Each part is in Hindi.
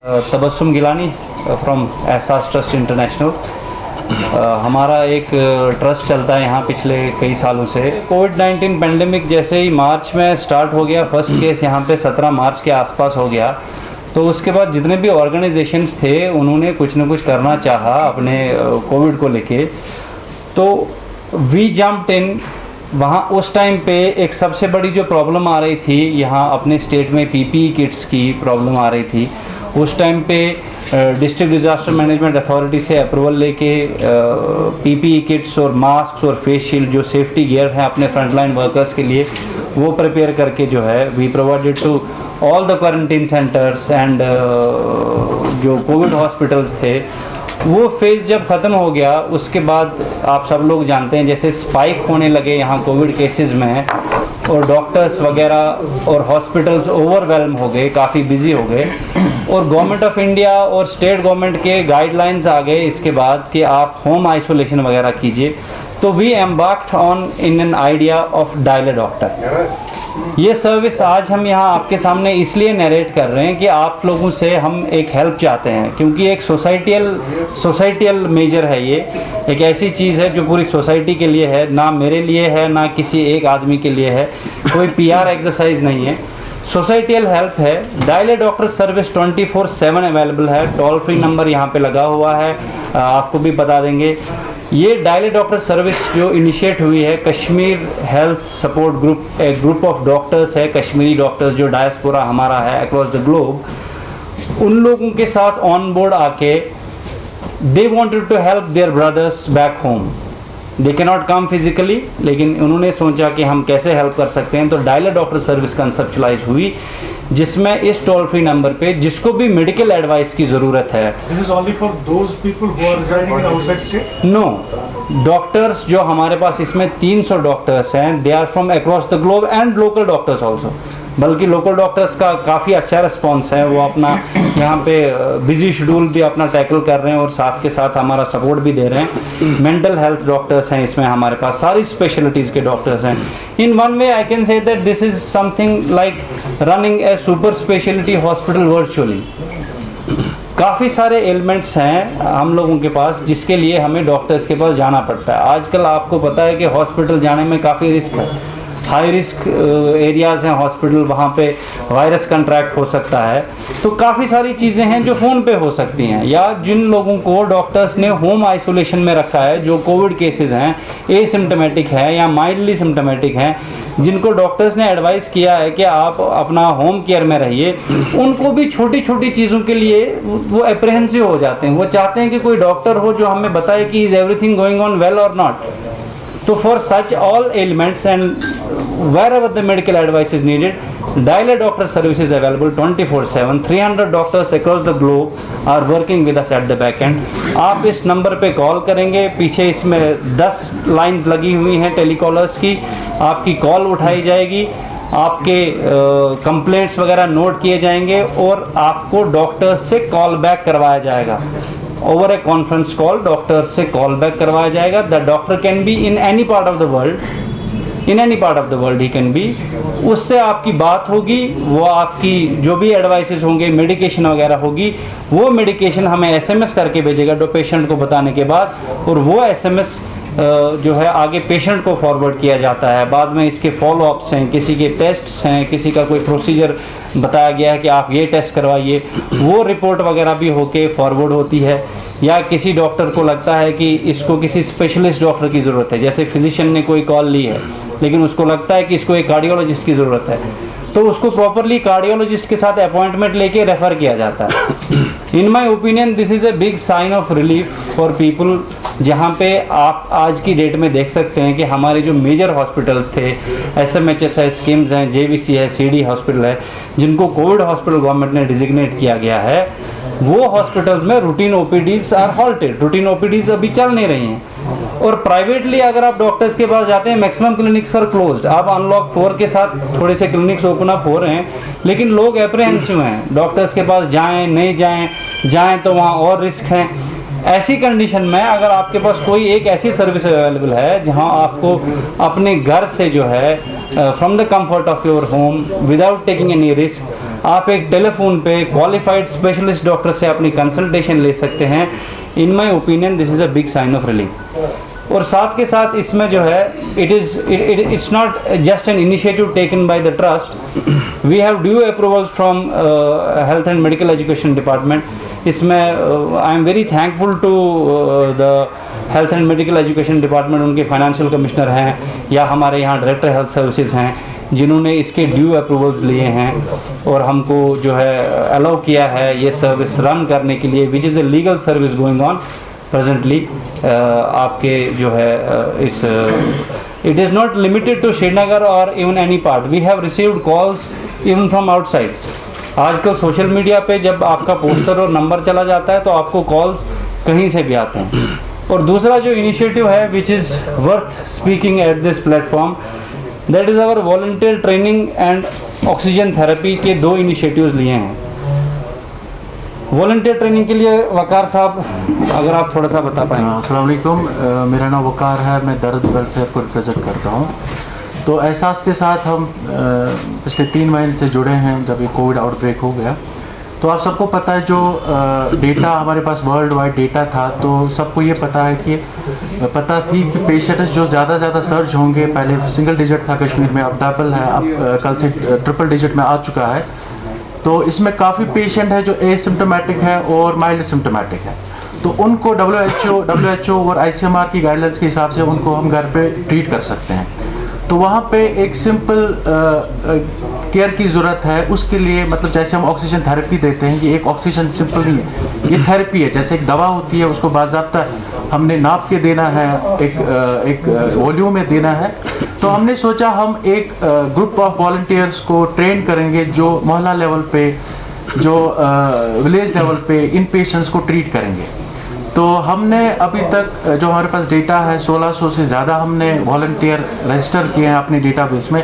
तबस्सुम गिलानी फ्रॉम एहसास ट्रस्ट इंटरनेशनल। हमारा एक ट्रस्ट चलता है यहाँ पिछले कई सालों से। कोविड-19 पेंडेमिक जैसे ही मार्च में स्टार्ट हो गया, फर्स्ट केस यहाँ पे 17 मार्च के आसपास हो गया, तो उसके बाद जितने भी ऑर्गेनाइजेशंस थे उन्होंने कुछ न कुछ करना चाहा अपने कोविड को लेके। तो वी जंप्ड इन। वहाँ उस टाइम पे एक सबसे बड़ी जो प्रॉब्लम आ रही थी यहाँ अपने स्टेट में, पीपीई किट्स की प्रॉब्लम आ रही थी। उस टाइम पे डिस्ट्रिक्ट डिज़ास्टर मैनेजमेंट अथॉरिटी से अप्रूवल लेके पीपीई किट्स और मास्क और फेस शील्ड जो सेफ्टी गियर हैं अपने फ्रंटलाइन वर्कर्स के लिए, वो प्रिपेयर करके जो है we provided to all the quarantine centres and जो कोविड हॉस्पिटल्स थे। वो फेज़ जब ख़त्म हो गया उसके बाद आप सब लोग जानते हैं जैसे स्पाइक होने लगे यहाँ कोविड केसेस में, और डॉक्टर्स वगैरह और हॉस्पिटल्स ओवरवेलम हो गए, काफ़ी बिजी हो गए, और गवर्नमेंट ऑफ इंडिया और स्टेट गवर्नमेंट के गाइडलाइंस आ गए इसके बाद कि आप होम आइसोलेशन वगैरह कीजिए। तो we embarked on in an idea of dial a doctor. ये सर्विस आज हम यहाँ आपके सामने इसलिए नरेट कर रहे हैं कि आप लोगों से हम एक हेल्प चाहते हैं, क्योंकि एक सोसाइटियल मेजर है। ये एक ऐसी चीज़ है जो पूरी सोसाइटी के लिए है, ना मेरे लिए है ना किसी एक आदमी के लिए है, कोई पीआर एक्सरसाइज नहीं है, सोसाइटियल हेल्प है। Dial a doctor service 24/7 available है। टोल फ्री नंबर यहाँ पे लगा हुआ है, आपको भी बता देंगे। ये डायल अ डॉक्टर सर्विस जो इनिशिएट हुई है कश्मीर हेल्थ सपोर्ट ग्रुप, एक ग्रुप ऑफ डॉक्टर्स है, कश्मीरी डॉक्टर्स जो डायस्पोरा हमारा है अक्रॉस द ग्लोब, उन लोगों के साथ ऑन बोर्ड आके they wanted to help their brothers back home. They can not come physically, लेकिन उन्होंने सोचा कि हम कैसे हेल्प कर सकते हैं। तो dial a doctor service conceptualise हुई, जिसमें इस टोल फ्री नंबर पे जिसको भी मेडिकल एडवाइस की ज़रूरत है। This is only for those people who are residing in outside state? No, doctors जो हमारे पास इसमें 300 डॉक्टर्स हैं, they are from across the globe and local doctors also. बल्कि लोकल डॉक्टर्स का काफ़ी अच्छा रिस्पॉन्स है, वो अपना यहाँ पे बिजी शेड्यूल भी अपना टैकल कर रहे हैं और साथ के साथ हमारा सपोर्ट भी दे रहे हैं। मेंटल हेल्थ डॉक्टर्स हैं इसमें हमारे पास, सारी स्पेशलिटीज़ के डॉक्टर्स हैं। In one way I can say that this is something like running A super speciality hospital virtually. काफ़ी सारे एलिमेंट्स हैं हम लोगों के पास जिसके लिए हमें डॉक्टर्स के पास जाना पड़ता है। आजकल आपको पता है कि हॉस्पिटल जाने में काफ़ी रिस्क है, हाई रिस्क एरियाज़ हैं हॉस्पिटल, वहाँ पे वायरस कंट्रैक्ट हो सकता है। तो काफ़ी सारी चीज़ें हैं जो फ़ोन पे हो सकती हैं, या जिन लोगों को डॉक्टर्स ने होम आइसोलेशन में रखा है, जो कोविड केसेस हैं, एसिम्टोमेटिक हैं या माइल्डली सिम्टोमेटिक हैं, जिनको डॉक्टर्स ने एडवाइस किया है कि आप अपना होम केयर में रहिए, उनको भी छोटी छोटी चीज़ों के लिए वो अप्रहेंसिव हो जाते हैं। वो चाहते हैं कि कोई डॉक्टर हो जो हमें बताए कि is everything going on well और नॉट। तो for such all elements and wherever the medical advice is needed, dial a doctor service is available 24/7. 300 doctors across the globe are working with us at the back end. आप इस नंबर पे कॉल करेंगे, पीछे इसमें 10 लाइंस लगी हुई हैं टेलीकॉलर्स की, आपकी कॉल उठाई जाएगी, आपके कंप्लेंट्स वगैरह नोट किए जाएंगे और आपको डॉक्टर्स से कॉल बैक करवाया जाएगा। ओवर ए कॉन्फ्रेंस कॉल डॉक्टर्स से कॉल बैक करवाया जाएगा। The doctor can be in any part of the world, in any part of the world he can be. उससे आपकी बात होगी, वो आपकी जो भी एडवाइसेस होंगे, मेडिकेशन वगैरह होगी, वो मेडिकेशन हमें एसएमएस करके भेजेगा पेशेंट को बताने के बाद, और वो एसएमएस जो है आगे पेशेंट को फॉरवर्ड किया जाता है। बाद में इसके फॉलोअप्स हैं, किसी के टेस्ट्स हैं, किसी का कोई प्रोसीजर बताया गया है कि आप ये टेस्ट करवाइए, वो रिपोर्ट वगैरह भी होके फॉरवर्ड होती है। या किसी डॉक्टर को लगता है कि इसको किसी स्पेशलिस्ट डॉक्टर की ज़रूरत है, जैसे फिजिशियन ने कोई कॉल ली है लेकिन उसको लगता है कि इसको एक कार्डियोलॉजिस्ट की ज़रूरत है, तो उसको प्रॉपरली कार्डियोलॉजिस्ट के साथ अपॉइंटमेंट लेके रेफ़र किया जाता है। In my opinion this is a big sign of relief for people, जहाँ पे आप आज की डेट में देख सकते हैं कि हमारे जो मेजर हॉस्पिटल्स थे, SMHS है, स्कीम्स हैं, JVC है, CD हॉस्पिटल है, जिनको कोविड हॉस्पिटल गवर्नमेंट ने डिजिग्नेट किया गया है, वो हॉस्पिटल्स में routine OPDs are halted, routine OPDs अभी चल नहीं रही हैं। और प्राइवेटली अगर आप डॉक्टर्स के पास जाते हैं, मैक्सिमम क्लिनिक्स आर क्लोज्ड। अब अनलॉक 4 के साथ थोड़े से क्लिनिक्स ओपन अप हो रहे हैं, लेकिन लोग एप्रीहेंसिव हैं, डॉक्टर्स के पास जाएं नहीं जाएं तो वहाँ और रिस्क हैं। ऐसी कंडीशन में अगर आपके पास कोई एक ऐसी सर्विस अवेलेबल है जहां आपको अपने घर से जो है from the comfort of your home without taking any risk आप एक टेलीफोन पे क्वालिफाइड स्पेशलिस्ट डॉक्टर से अपनी कंसल्टेशन ले सकते हैं। In my opinion this is a big sign of relief. और साथ के साथ इसमें जो है it's not just an initiative taken by the trust, we have due approvals from health and medical education department. इसमें I am very thankful to the health and medical education department, उनके फाइनेंशियल कमिश्नर हैं या हमारे यहाँ डायरेक्टर हेल्थ सर्विसेज हैं जिन्होंने इसके ड्यू अप्रूवल्स लिए हैं और हमको जो है अलाउ किया है ये सर्विस रन करने के लिए, which is a legal service going on presently. आपके जो है इस it is not limited to Srinagar और even any part, we have received calls even from outside. आजकल सोशल मीडिया पे जब आपका पोस्टर और नंबर चला जाता है तो आपको कॉल्स कहीं से भी आते हैं। और दूसरा जो इनिशिएटिव है which is worth speaking at this platform, that is our volunteer training and oxygen therapy के 2 इनिशिएटिव्स लिए हैं। वॉलंटियर ट्रेनिंग के लिए वकार साहब अगर आप थोड़ा सा बता पाएँ। अस्सलाम वालेकुम, मेरा नाम वकार है, मैं दर्द वेलफेयर को रिप्रेजेंट करता हूँ। तो एहसास के साथ हम पिछले 3 महीने से जुड़े हैं जब ये कोविड आउटब्रेक हो गया। तो आप सबको पता है जो डेटा हमारे पास वर्ल्ड वाइड डेटा था, तो सबको ये पता थी कि पेशेंट जो ज़्यादा सर्ज होंगे। पहले सिंगल डिजिट था कश्मीर में, अब डबल है, अब कल से ट्रिपल डिजिट में आ चुका है। तो इसमें काफ़ी पेशेंट है जो एसिम्प्टोमेटिक है और माइल्ड सिम्प्टोमेटिक है। तो उनको WHO और ICMR की गाइडलाइंस के हिसाब से उनको हम घर पे ट्रीट कर सकते हैं। तो वहाँ पे एक सिंपल केयर की ज़रूरत है। उसके लिए मतलब जैसे हम ऑक्सीजन थेरेपी देते हैं, ये एक ऑक्सीजन सिंपल नहीं है, ये थेरेपी है। जैसे एक दवा होती है, उसको बाज़ाब्ता हमने नाप के देना है, एक वॉल्यूम में देना है। तो हमने सोचा हम एक ग्रुप ऑफ वॉलंटियर्स को ट्रेन करेंगे जो मोहल्ला लेवल पे, जो विलेज लेवल पे इन पेशेंट्स को ट्रीट करेंगे। तो हमने अभी तक जो हमारे पास डेटा है 1600 से ज़्यादा हमने वॉलंटियर रजिस्टर किए हैं अपने डेटाबेस में।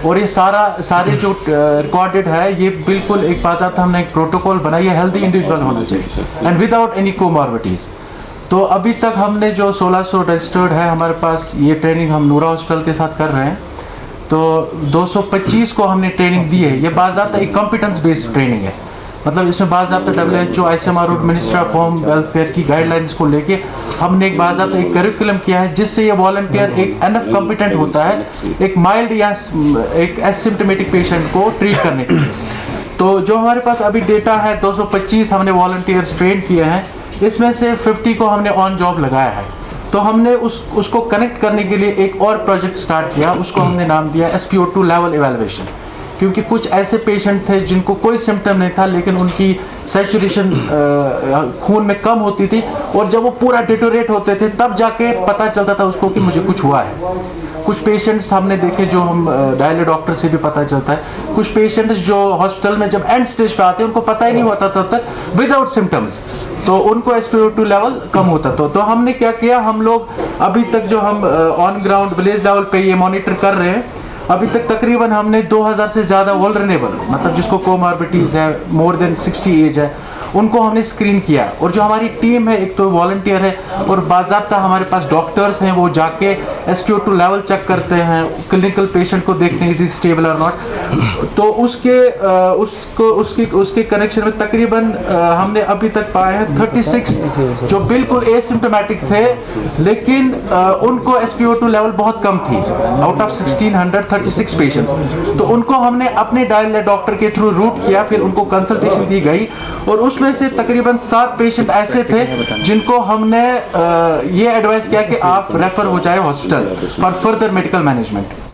और ये सारे जो रिकॉर्डेड है, ये बिल्कुल एक बाज़ाब्ता हमने एक प्रोटोकॉल बनाई है, हेल्दी इंडिविजुअल होना चाहिए एंड विदाउट एनी कोमॉर्बिडिटीज़। तो अभी तक हमने जो 1600 रजिस्टर्ड है हमारे पास, ये ट्रेनिंग हम नूरा हॉस्पिटल के साथ कर रहे हैं। तो 225 को हमने ट्रेनिंग दी है। ये बाज़ाब्ता एक कॉम्पिटेंस बेस्ड ट्रेनिंग है, मतलब इसमें बाज़ाब्ता WHO, ICMR और मिनिस्ट्री ऑफ होम वेलफेयर की गाइडलाइंस को लेके हमने एक बाज़ाब्ता एक करिकुलम किया है, जिससे ये वॉलंटियर एक एनफ कॉम्पिटेंट होता है एक माइल्ड या एक एसिम्प्टोमेटिक पेशेंट को ट्रीट करने के लिए। तो जो हमारे पास अभी डेटा है 225 हमने वॉलंटियर्स ट्रेन किए हैं, इसमें से 50 को हमने ऑन जॉब लगाया है। तो हमने उसको कनेक्ट करने के लिए एक और प्रोजेक्ट स्टार्ट किया, उसको हमने नाम दिया SpO2 लेवल एवेलुएशन। क्योंकि कुछ ऐसे पेशेंट थे जिनको कोई सिम्टम नहीं था, लेकिन उनकी सैचुरेशन खून में कम होती थी, और जब वो पूरा डिटोरेट होते थे तब जाके पता चलता था उसको कि मुझे कुछ हुआ है। कुछ पेशेंट्स हमने देखे जो हम डायलियो डॉक्टर से भी पता चलता है। कुछ पेशेंट्स जो हॉस्पिटल में जब एंड स्टेज पे आते हैं उनको पता ही नहीं होता तब तक विदाउट सिम्टम्स, तो उनको SpO2 लेवल कम होता था। तो हमने क्या किया, हम लोग अभी तक जो हम ऑन ग्राउंड विलेज लेवल पे ये मॉनिटर कर रहे हैं, अभी तक तकरीबन हमने 2000 से ज़्यादा वल्नरेबल, मतलब जिसको कोमॉर्बिडिटीज़ है, मोर देन 60 एज है, उनको हमने स्क्रीन किया। और जो हमारी टीम है, एक तो वॉलंटियर है और बाज़ाब्ता हमारे पास डॉक्टर्स हैं, वो जाके SpO2 लेवल चेक करते हैं, क्लिनिकल पेशेंट को देखते हैं इज स्टेबल और नॉट। तो उसके कनेक्शन में तकरीबन हमने अभी तक पाए हैं 36 जो बिल्कुल एसिम्प्टोमेटिक थे, लेकिन उनको SpO2 लेवल बहुत कम थी आउट ऑफ 1636 पेशेंट्स। तो उनको हमने अपने डायलियो डॉक्टर के थ्रू रूट किया, फिर उनको कंसल्टेशन दी गई, और उसमें से तकरीबन 7 पेशेंट ऐसे थे जिनको हमने ये एडवाइस किया कि आप रेफर हो जाए hospital for further medical management.